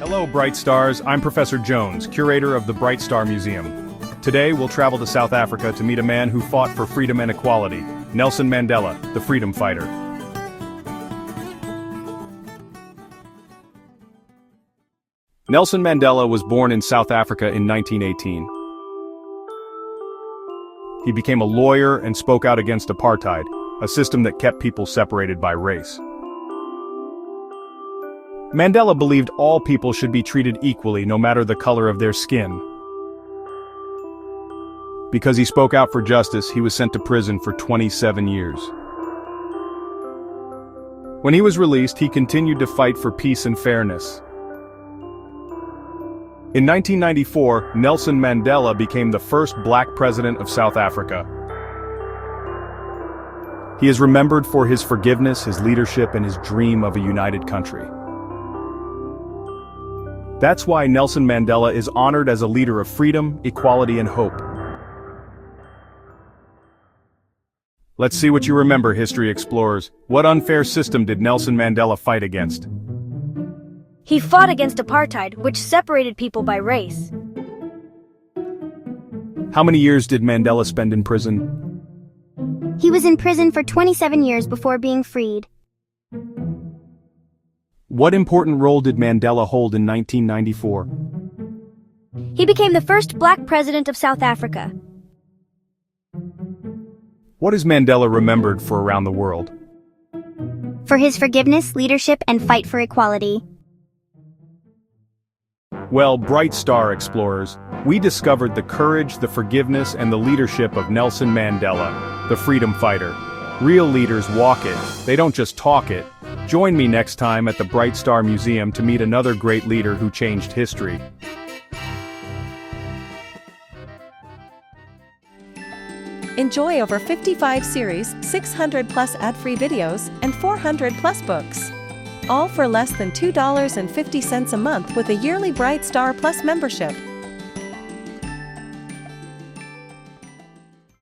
Hello, Bright Stars. I'm Professor Jones, curator of the Brite Star Museum. Today, we'll travel to South Africa to meet a man who fought for freedom and equality, Nelson Mandela, the freedom fighter. Nelson Mandela was born in South Africa in 1918. He became a lawyer and spoke out against apartheid, a system that kept people separated by race. Mandela believed all people should be treated equally no matter the color of their skin. Because he spoke out for justice, he was sent to prison for 27 years. When he was released, he continued to fight for peace and fairness. In 1994, Nelson Mandela became the first black president of South Africa. He is remembered for his forgiveness, his leadership, and his dream of a united country. That's why Nelson Mandela is honored as a leader of freedom, equality, and hope. Let's see what you remember, history explorers. What unfair system did Nelson Mandela fight against? He fought against apartheid, which separated people by race. How many years did Mandela spend in prison? He was in prison for 27 years before being freed. What important role did Mandela hold in 1994? He became the first black president of South Africa. What is Mandela remembered for around the world? For his forgiveness, leadership, and fight for equality. Well, Bright Star explorers, we discovered the courage, the forgiveness, and the leadership of Nelson Mandela, the freedom fighter. Real leaders walk it, they don't just talk it. Join me next time at the Brite Star Museum to meet another great leader who changed history. Enjoy over 55 series, 600 plus ad-free videos, and 400 plus books. All for less than $2.50 a month with a yearly Brite Star Plus membership.